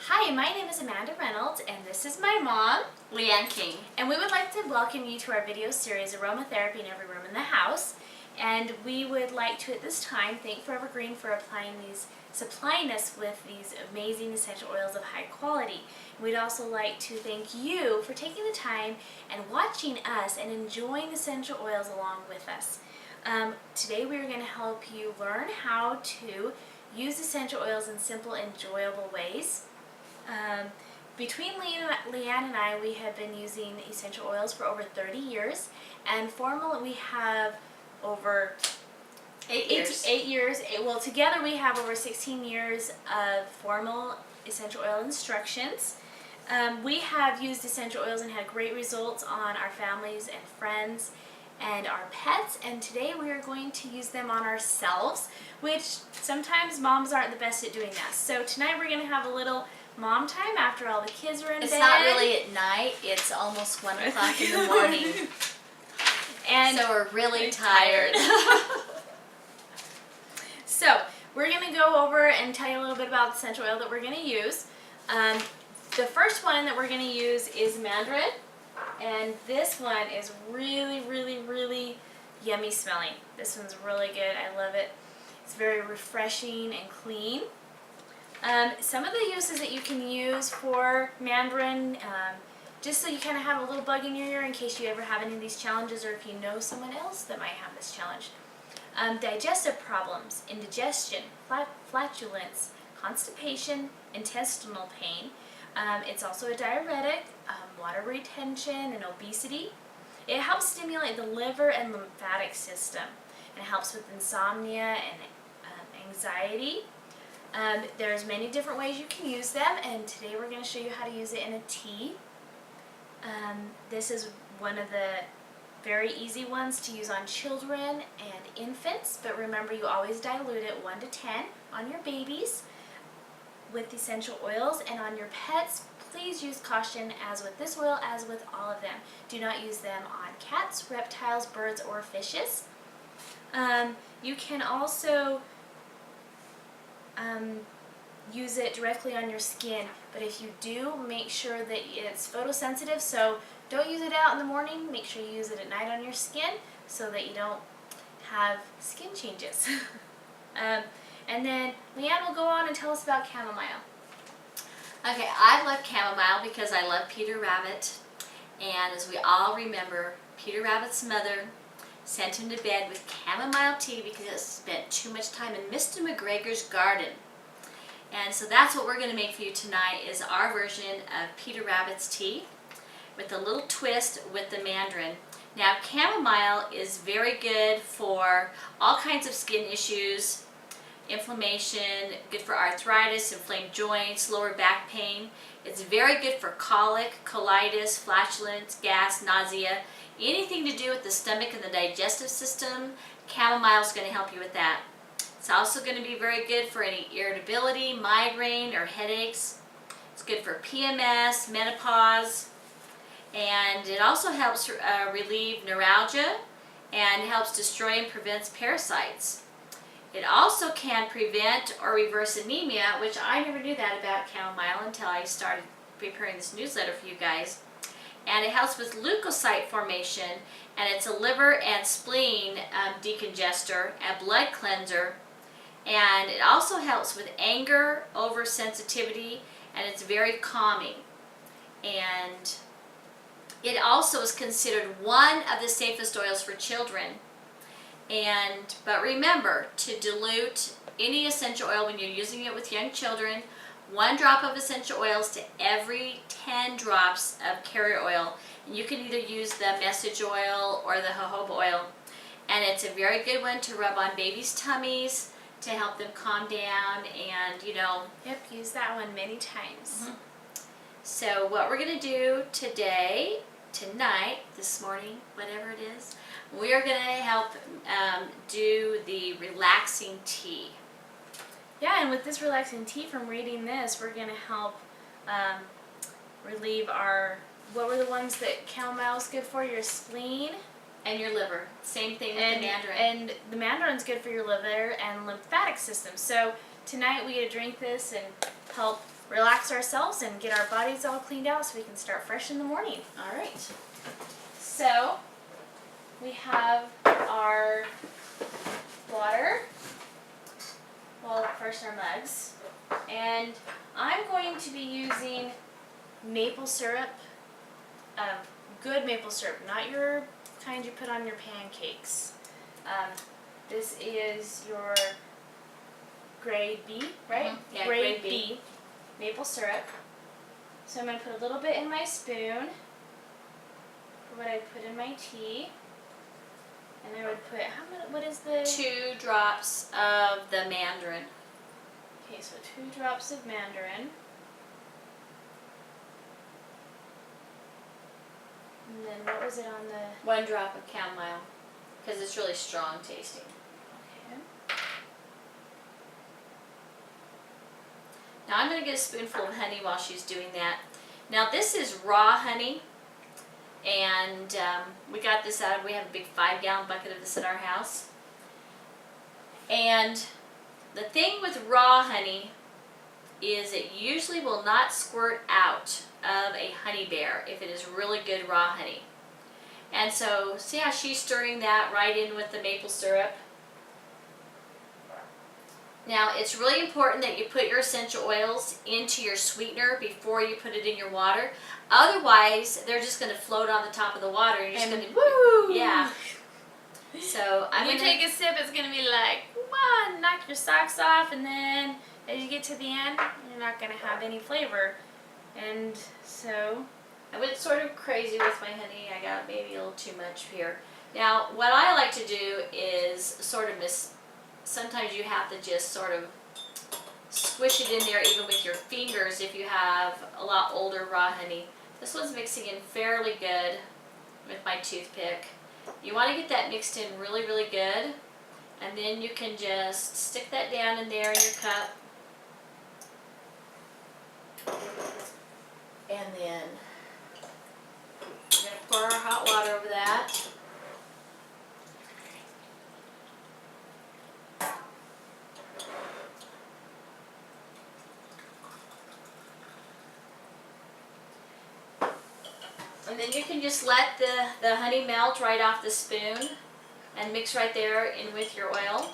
Hi, my name is Amanda Reynolds, and this is my mom, Leanne King. and we would like to welcome you to our video series, Aromatherapy in Every Room in the House. And we would like to, at this time, thank Forever Green for supplying us with these amazing essential oils of high quality. We'd also like to thank you for taking the time and watching us and enjoying essential oils along with us. Today we are going to help you learn how to use essential oils in simple, enjoyable ways. Between Leanne and I, we have been using essential oils for over 30 years, and we have over 8 years. 8 years. Well, together we have over 16 years of formal essential oil instructions. We have used essential oils and had great results on our families and friends and our pets, and today we are going to use them on ourselves, which sometimes moms aren't the best at doing that. So tonight we're going to have a little mom time after all the kids are in bed. It's not really at night, it's almost 1 o'clock in the morning. And so we're really tired. So we're going to go over and tell you a little bit about the essential oil that we're going to use. The first one that we're going to use is Mandarin, and this one is really yummy smelling. This one's really good. I love it. It's very refreshing and clean. Some of the uses that you can use for Mandarin, just so you kind of have a little bug in your ear in case you ever have any of these challenges, or if you know someone else that might have this challenge. Digestive problems, indigestion, flatulence, constipation, intestinal pain. It's also a diuretic, water retention, and obesity. It helps stimulate the liver and lymphatic system. It helps with insomnia and anxiety. There's many different ways you can use them, and today we're going to show you how to use it in a tea. This is one of the very easy ones to use on children and infants, but remember, you always dilute it 1 to 10 on your babies with essential oils, and on your pets, please use caution, as with this oil, as with all of them. Do not use them on cats, reptiles, birds, or fishes. You can also use it directly on your skin, but if you do, make sure that it's photosensitive, so don't use it out in the morning. Make sure you use it at night on your skin so that you don't have skin changes. And then Leanne will go on and tell us about chamomile. Okay, I love chamomile because I love Peter Rabbit, and as we all remember, Peter Rabbit's mother sent him to bed with chamomile tea because he spent too much time in Mr. McGregor's garden. And so that's what we're going to make for you tonight, is our version of Peter Rabbit's tea with a little twist with the Mandarin. Now, chamomile is very good for all kinds of skin issues, inflammation, good for arthritis, inflamed joints, lower back pain. It's very good for colic, colitis, flatulence, gas, nausea, anything to do with the stomach and the digestive system. Chamomile is going to help you with that. It's also going to be very good for any irritability, migraine, or headaches. It's good for PMS, menopause, and it also helps relieve neuralgia and helps destroy and prevents parasites. It also can prevent or reverse anemia, which I never knew that about chamomile until I started preparing this newsletter for you guys. And it helps with leukocyte formation, and it's a liver and spleen decongester, a blood cleanser, and it also helps with anger, oversensitivity, and it's very calming. And it also is considered one of the safest oils for children. But remember to dilute any essential oil when you're using it with young children. 1 drop of essential oils to every 10 drops of carrier oil. And you can either use the message oil or the jojoba oil. And it's a very good one to rub on babies' tummies to help them calm down, and Yep, use that one many times. So what we're going to do today, tonight, this morning, whatever it is, we are going to help do the relaxing tea. Yeah, and with this relaxing tea, from reading this, we're going to help relieve what were the ones that chamomile is good for? Your spleen And your liver. Same thing with the Mandarin. And the Mandarin's good for your liver and lymphatic system. So tonight we get to drink this and help relax ourselves and get our bodies all cleaned out so we can start fresh in the morning. All right. So we have our water, well, first our mugs, and I'm going to be using maple syrup, good maple syrup, not your kind you put on your pancakes. This is your grade B, right? Mm-hmm. Yeah, grade grade B. Maple syrup. So I'm going to put a little bit in my spoon for what I put in my tea. And I would put, what is the? 2 drops of the Mandarin. Okay, so 2 drops of Mandarin. And then what was it on the? 1 drop of chamomile, because it's really strong tasting. Okay. Now I'm going to get a spoonful of honey while she's doing that. Now this is raw honey, and we got this out. We have a big 5-gallon bucket of this in our house. And the thing with raw honey is it usually will not squirt out of a honey bear if it is really good raw honey. And so see how she's stirring that right in with the maple syrup. Now it's really important that you put your essential oils into your sweetener before you put it in your water. Otherwise, they're just going to float on the top of the water. And you're just going to, woo! yeah. So I'm When you going to take a sip, it's going to be like, wow, knock your socks off, and then as you get to the end, you're not going to have any flavor. And so I went sort of crazy with my honey. I got maybe a little too much here. Now, what I like to do is sort of sometimes you have to just sort of squish it in there even with your fingers if you have a lot older raw honey. This one's mixing in fairly good with my toothpick. You want to get that mixed in really, really good. And then you can just stick that down in there in your cup. And then we're going to pour our hot water over that. And then you can just let the honey melt right off the spoon and mix right there in with your oil.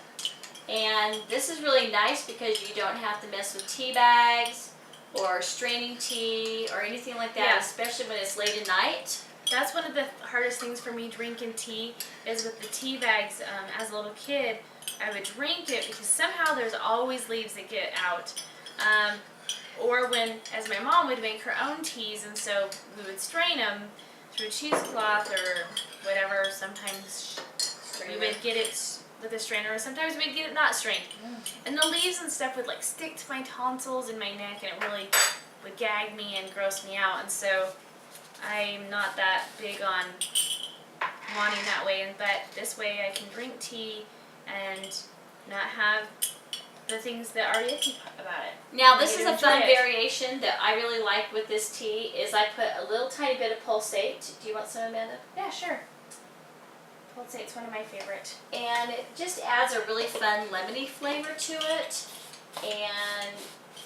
And this is really nice because you don't have to mess with tea bags or straining tea or anything like that, Yeah. especially when it's late at night. that's one of the hardest things for me drinking tea is with the tea bags. As a little kid, I would drink it because somehow there's always leaves that get out. Or when, as my mom would make her own teas, and so we would strain them through a cheesecloth or whatever. Sometimes we would get it with a strainer, or sometimes we'd get it not strained. And the leaves and stuff would like stick to my tonsils and my neck, and it really would gag me and gross me out. And so I'm not that big on wanting that way. But this way I can drink tea and not have the things that are icky about it. Now I this get is to a fun enjoy it. variation that I really like with this tea is I put a little tiny bit of pulsate. Do you want some, Amanda? Yeah, sure. Pulsate's one of my favorite. And it just adds a really fun lemony flavor to it. And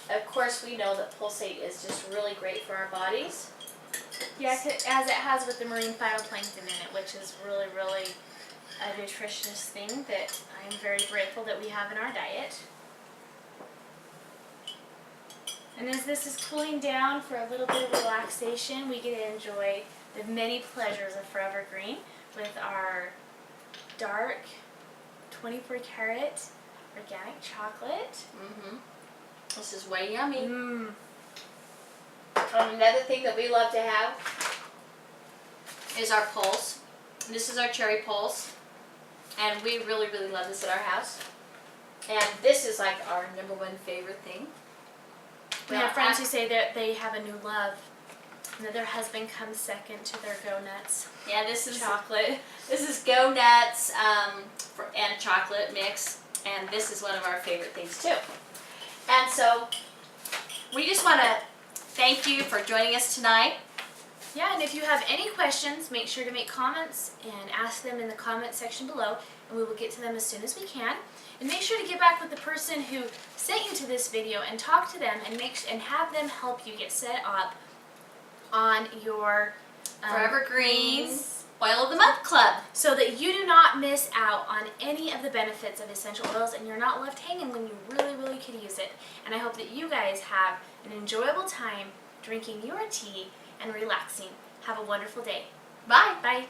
of course we know that pulsate is just really great for our bodies. Yeah, as it has with the marine phytoplankton in it, which is really, really a nutritious thing that I am very grateful that we have in our diet. And as this is cooling down for a little bit of relaxation, we get to enjoy the many pleasures of Forever Green with our dark 24 karat organic chocolate. Mm-hmm. This is way yummy. Mmm. Another thing that we love to have is our pulse. This is our cherry pulse. And we really, really love this at our house. And this is like our #1 favorite thing. We have friends who say that they have a new love, and that their husband comes second to their Go Nuts. Yeah, this is chocolate. This is Go Nuts and chocolate mix, and this is one of our favorite things too. And so we just want to thank you for joining us tonight. Yeah, and if you have any questions, make sure to make comments and ask them in the comment section below, and we will get to them as soon as we can. And make sure to get back with the person who sent you to this video and talk to them and have them help you get set up on your Forever Green's Oil of the Month Club. so that you do not miss out on any of the benefits of essential oils and you're not left hanging when you really, really could use it. And I hope that you guys have an enjoyable time drinking your tea and relaxing. Have a wonderful day. Bye. Bye.